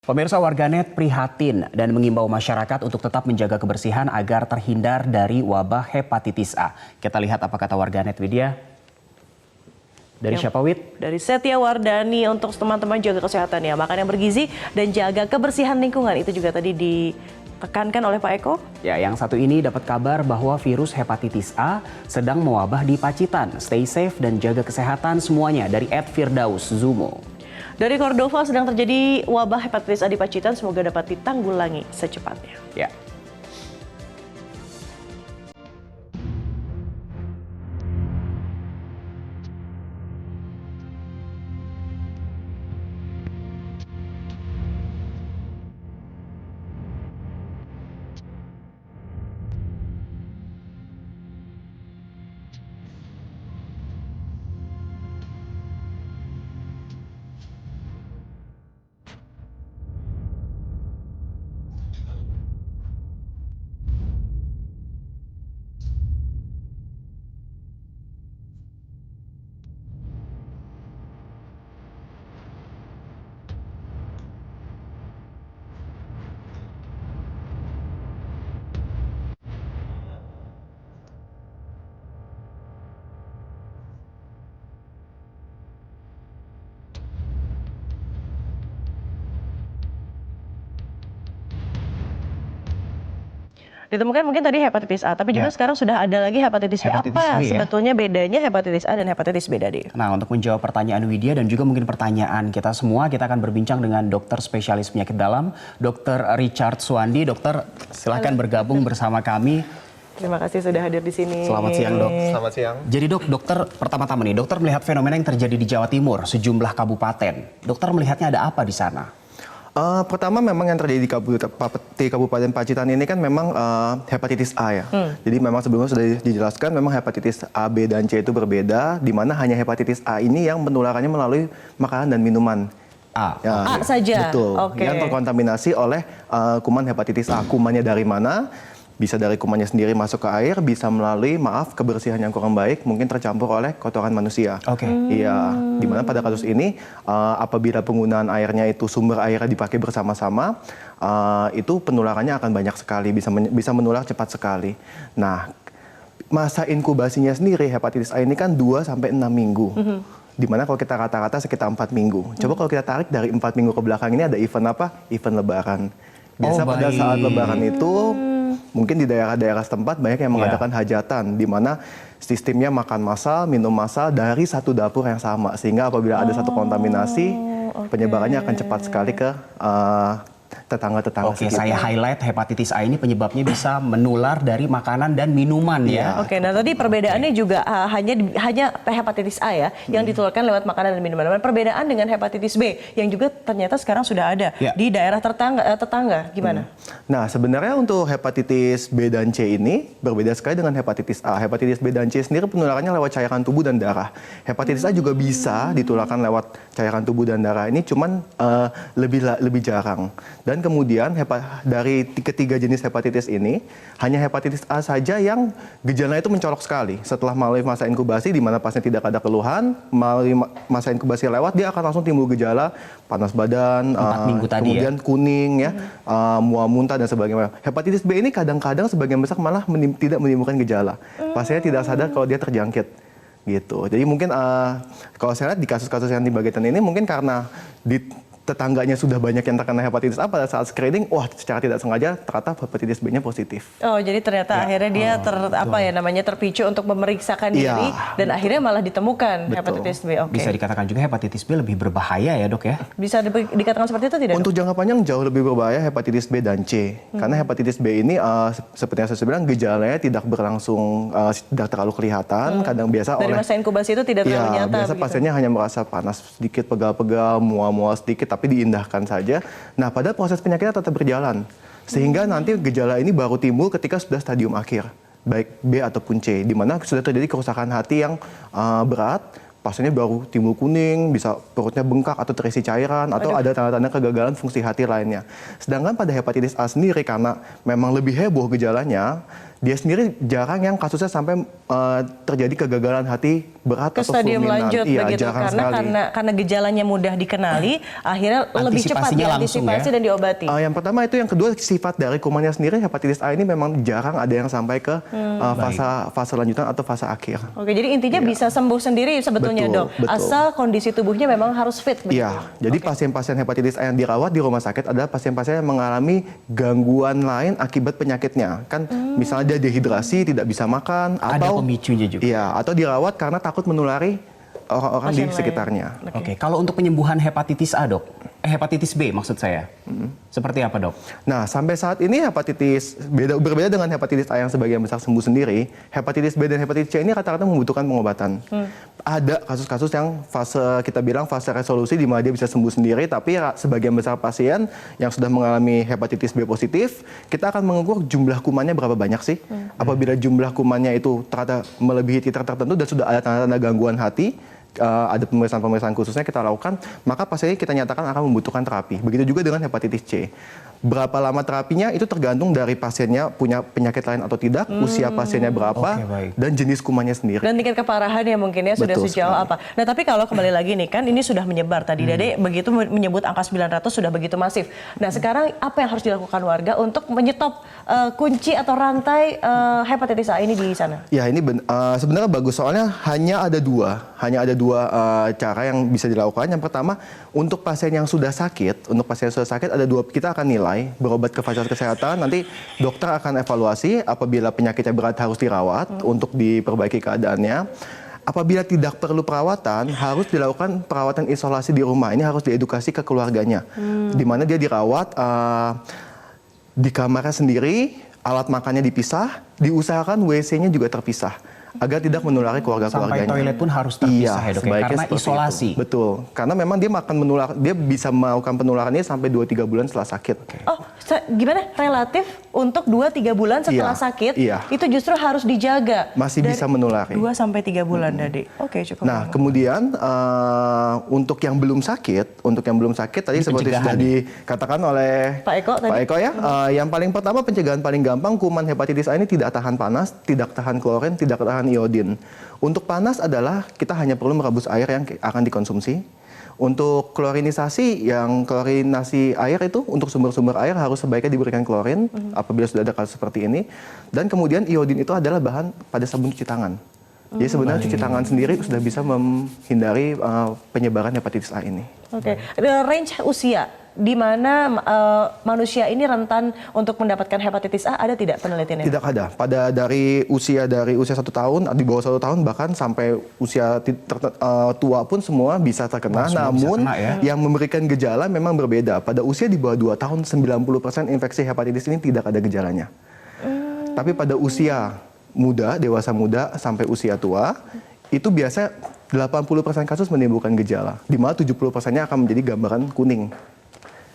Pemirsa, warganet prihatin dan mengimbau masyarakat untuk tetap menjaga kebersihan agar terhindar dari wabah hepatitis A. Kita lihat apa kata warganet, Widya. Dari siapa, Wid? Dari Setia Wardani. Untuk teman-teman jaga kesehatan ya, makan yang bergizi dan jaga kebersihan lingkungan. Itu juga tadi ditekankan oleh Pak Eko. Ya, yang satu ini dapat kabar bahwa virus hepatitis A sedang mewabah di Pacitan. Stay safe dan jaga kesehatan semuanya, dari @Firdaus Zumo. Dari Cordova sedang terjadi wabah hepatitis A di Pacitan, semoga dapat ditanggulangi secepatnya. Ya. Ditemukan mungkin tadi hepatitis A, tapi juga sekarang sudah ada lagi hepatitis B. Hepatitis Apa B, ya? sebetulnya bedanya hepatitis A dan hepatitis B tadi? Nah, untuk menjawab pertanyaan Widya dan juga mungkin pertanyaan kita semua, kita akan berbincang dengan dokter spesialis penyakit dalam, Dr. Richard Suwandi. Dokter, silahkan bergabung bersama kami. Terima kasih sudah hadir di sini. Selamat siang, Dok. Selamat siang. Jadi dokter, pertama-tama nih, dokter melihat fenomena yang terjadi di Jawa Timur, sejumlah kabupaten. Dokter melihatnya ada apa di sana? Pertama memang yang terjadi di Kabupaten Pacitan ini kan memang hepatitis A ya. Jadi memang sebelumnya sudah dijelaskan memang hepatitis A, B, dan C itu berbeda, di mana hanya hepatitis A ini yang penularannya melalui makanan dan minuman. A saja? Betul, yang terkontaminasi oleh kuman hepatitis A. Kumannya dari mana? Bisa dari kumannya sendiri masuk ke air, bisa melalui, kebersihan yang kurang baik, mungkin tercampur oleh kotoran manusia. Iya, dimana pada kasus ini, apabila penggunaan airnya itu sumber airnya dipakai bersama-sama, itu penularannya akan banyak sekali, bisa menular cepat sekali. Nah, masa inkubasinya sendiri, hepatitis A ini kan 2-6 minggu. Dimana kalau kita rata-rata sekitar 4 minggu. Coba kalau kita tarik dari 4 minggu ke belakang ini ada event apa? Event Lebaran. Biasa pada saat Lebaran itu, mungkin di daerah-daerah setempat banyak yang mengadakan hajatan, di mana sistemnya makan massal, minum massal dari satu dapur yang sama. Sehingga apabila ada satu kontaminasi, penyebarannya akan cepat sekali ke tetangga-tetangga sekitar. Saya highlight hepatitis A ini penyebabnya bisa menular dari makanan dan minuman ya. Nah tadi perbedaannya juga hanya hepatitis A ya, yang ditularkan lewat makanan dan minuman. Perbedaan dengan hepatitis B yang juga ternyata sekarang sudah ada di daerah tetangga, gimana? Nah sebenarnya untuk hepatitis B dan C ini berbeda sekali dengan hepatitis A. Hepatitis B dan C sendiri penularannya lewat cairan tubuh dan darah. Hepatitis A juga bisa ditularkan lewat cairan tubuh dan darah. Ini cuman lebih jarang. Dan kemudian dari ketiga jenis hepatitis ini, hanya hepatitis A saja yang gejalanya itu mencolok sekali. Setelah melalui masa inkubasi, di mana pasien tidak ada keluhan, melalui masa inkubasi lewat, dia akan langsung timbul gejala panas badan, 4 minggu tadi kemudian kuning, mual muntah dan sebagainya. Hepatitis B ini kadang-kadang sebagian besar malah tidak menimbulkan gejala. Pasiennya tidak sadar kalau dia terjangkit. Gitu. Jadi mungkin kalau saya lihat di kasus-kasus yang di bagian ini mungkin karena di tetangganya sudah banyak yang terkena hepatitis A, pada saat screening, secara tidak sengaja ternyata hepatitis B-nya positif. Oh, jadi ternyata akhirnya dia terpicu untuk memeriksakan diri dan akhirnya malah ditemukan hepatitis B. Bisa dikatakan juga hepatitis B lebih berbahaya ya, Dok ya? Bisa dikatakan seperti itu tidak, Dok? Untuk jangka panjang jauh lebih berbahaya hepatitis B dan C. Karena hepatitis B ini seperti yang saya bilang, gejalanya tidak berlangsung, tidak terlalu kelihatan, kadang biasa dari masa inkubasi itu tidak terlalu nyata. Biasa pasiennya hanya merasa panas sedikit, pegal-pegal, mual-mual sedikit, tapi diindahkan saja. Nah, pada proses penyakitnya tetap berjalan. Sehingga nanti gejala ini baru timbul ketika sudah stadium akhir, baik B ataupun C, di mana sudah terjadi kerusakan hati yang berat, pasiennya baru timbul kuning, bisa perutnya bengkak atau terisi cairan, atau ada tanda-tanda kegagalan fungsi hati lainnya. Sedangkan pada hepatitis A sendiri, karena memang lebih heboh gejalanya, dia sendiri jarang yang kasusnya sampai terjadi kegagalan hati berat ke atau stadium fulminan. lanjut Iya, begitu, jarang sekali. karena gejalanya mudah dikenali, akhirnya lebih cepat diantisipasi dan diobati. Yang pertama itu, yang kedua sifat dari kumannya sendiri, hepatitis A ini memang jarang ada yang sampai ke fase lanjutan atau fase akhir. Oke, jadi intinya bisa sembuh sendiri sebetulnya, Betul, dok, betul. asal kondisi tubuhnya memang harus fit. Iya, jadi pasien-pasien hepatitis A yang dirawat di rumah sakit adalah pasien-pasien yang mengalami gangguan lain akibat penyakitnya. Kan misalnya dia dehidrasi, tidak bisa makan, Ada atau pemicunya juga. iya, atau dirawat karena takut menulari orang-orang di Pasien lain. sekitarnya. Oke, kalau untuk penyembuhan hepatitis A, dok, hepatitis B maksud saya, seperti apa, dok? Nah, sampai saat ini hepatitis berbeda dengan hepatitis A yang sebagian besar sembuh sendiri. Hepatitis B dan hepatitis C ini rata-rata membutuhkan pengobatan. Ada kasus-kasus yang kita bilang fase resolusi di mana dia bisa sembuh sendiri, tapi sebagian besar pasien yang sudah mengalami hepatitis B positif, kita akan mengukur jumlah kumannya berapa banyak sih. Apabila jumlah kumannya itu ternyata melebihi titer tertentu dan sudah ada tanda-tanda gangguan hati, ada pemeriksaan-pemeriksaan khususnya kita lakukan, maka pasien kita nyatakan akan membutuhkan terapi. Begitu juga dengan hepatitis C. Berapa lama terapinya itu tergantung dari pasiennya punya penyakit lain atau tidak, usia pasiennya berapa, dan jenis kumannya sendiri. Dan tingkat keparahan ya mungkin ya sudah Betul sejauh sekali. apa. Nah tapi kalau kembali lagi nih kan ini sudah menyebar tadi. Dede begitu menyebut angka 900 sudah begitu masif. Nah sekarang apa yang harus dilakukan warga untuk menyetop kunci atau rantai hepatitis A ini di sana? Ya ini sebenarnya bagus, soalnya hanya ada dua cara yang bisa dilakukan. Yang pertama, untuk pasien yang sudah sakit, ada dua, kita akan nilai, berobat ke fasilitas kesehatan, nanti dokter akan evaluasi apabila penyakitnya berat harus dirawat untuk diperbaiki keadaannya. Apabila tidak perlu perawatan, harus dilakukan perawatan isolasi di rumah. Ini harus diedukasi ke keluarganya, di mana dia dirawat di kamarnya sendiri, alat makannya dipisah, diusahakan WC-nya juga terpisah, agar tidak menulari keluarga-keluarganya. Sampai toilet pun harus terpisah ya, dok, sebaiknya karena seperti isolasi. itu. Betul, karena memang dia bisa melakukan penularannya sampai 2-3 bulan setelah sakit. Oh, gimana? Relatif untuk 2-3 bulan setelah sakit, itu justru harus dijaga. Masih bisa menulari. 2-3 bulan, Dede. Oke, cukup. Nah, kemudian untuk yang belum sakit, tadi ini seperti sudah dikatakan oleh Pak Eko ya, yang paling pertama, pencegahan paling gampang, kuman hepatitis A ini tidak tahan panas, tidak tahan klorin, tidak tahan iodin. Untuk panas adalah kita hanya perlu merebus air yang akan dikonsumsi. Untuk klorinasi air itu, untuk sumber-sumber air harus sebaiknya diberikan klorin apabila sudah ada kasus seperti ini. Dan kemudian iodin itu adalah bahan pada sabun cuci tangan. Jadi sebenarnya cuci tangan sendiri sudah bisa menghindari penyebaran hepatitis A ini. Oke, range usia di mana manusia ini rentan untuk mendapatkan hepatitis A, ada tidak penelitiannya? Tidak ada. Dari usia 1 tahun, di bawah 1 tahun, bahkan sampai usia tua pun semua bisa terkena. Namun yang memberikan gejala memang berbeda. Pada usia di bawah 2 tahun, 90% infeksi hepatitis ini tidak ada gejalanya. Tapi pada usia muda, dewasa muda sampai usia tua, itu biasa 80% kasus menimbulkan gejala, di mana 70%-nya akan menjadi gambaran kuning.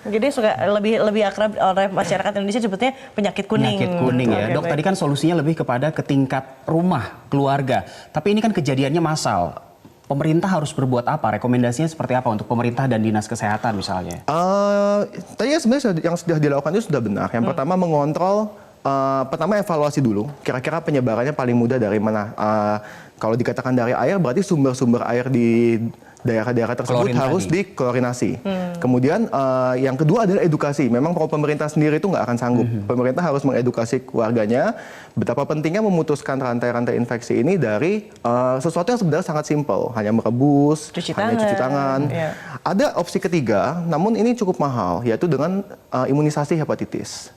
Jadi suka lebih akrab oleh masyarakat Indonesia sebetulnya penyakit kuning. Penyakit kuning ya. Dok, tadi kan solusinya lebih kepada ke tingkat rumah, keluarga. Tapi ini kan kejadiannya massal. Pemerintah harus berbuat apa? Rekomendasinya seperti apa untuk pemerintah dan dinas kesehatan misalnya? Tadi sebenarnya yang sudah dilakukan itu sudah benar. Yang pertama, mengontrol. Pertama, evaluasi dulu. Kira-kira penyebarannya paling mudah dari mana? Kalau dikatakan dari air, berarti sumber-sumber air di daerah-daerah tersebut harus diklorinasi. Kemudian yang kedua adalah edukasi. Memang kalau pemerintah sendiri itu nggak akan sanggup. Pemerintah harus mengedukasi keluarganya betapa pentingnya memutuskan rantai-rantai infeksi ini dari sesuatu yang sebenarnya sangat simpel, hanya merebus, cuci tangan. Ada opsi ketiga, namun ini cukup mahal, yaitu dengan imunisasi hepatitis.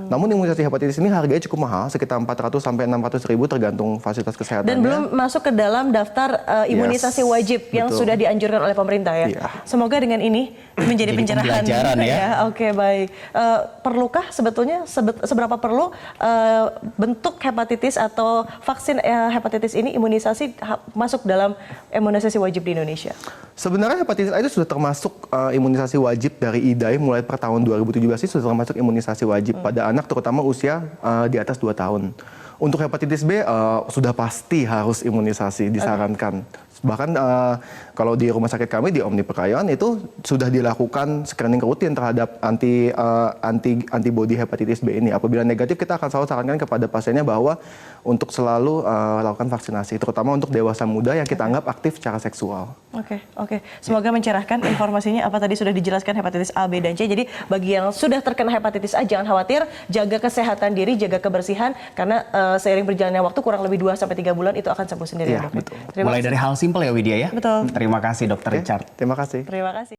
Namun imunisasi hepatitis ini harganya cukup mahal, sekitar 400 sampai 600 ribu tergantung fasilitas kesehatannya. Dan belum masuk ke dalam daftar imunisasi wajib yang sudah dianjurkan oleh pemerintah ya. Semoga dengan ini menjadi pencerahan ya. Oke, baik. Perlukah sebetulnya seberapa perlu bentuk hepatitis atau vaksin hepatitis ini imunisasi masuk dalam imunisasi wajib di Indonesia? Sebenarnya hepatitis A itu sudah termasuk imunisasi wajib dari IDAI mulai per tahun 2017 ini sudah termasuk imunisasi wajib pada anak terutama usia di atas 2 tahun. Untuk hepatitis B sudah pasti harus imunisasi disarankan. Bahkan kalau di rumah sakit kami di Omni Perkayan itu sudah dilakukan screening rutin terhadap antibodi hepatitis B ini. Apabila negatif kita akan selalu sarankan kepada pasiennya bahwa untuk selalu lakukan vaksinasi, terutama untuk dewasa muda yang kita anggap aktif secara seksual. Oke. Semoga mencerahkan informasinya apa tadi sudah dijelaskan hepatitis A, B, dan C. Jadi bagi yang sudah terkena hepatitis A jangan khawatir, jaga kesehatan diri, jaga kebersihan karena seiring berjalannya waktu kurang lebih 2-3 bulan itu akan sembuh sendiri. Iya, betul. Mulai dari hal simpel ya Widya ya. Betul. Terima kasih Dokter Richard. Terima kasih. Terima kasih.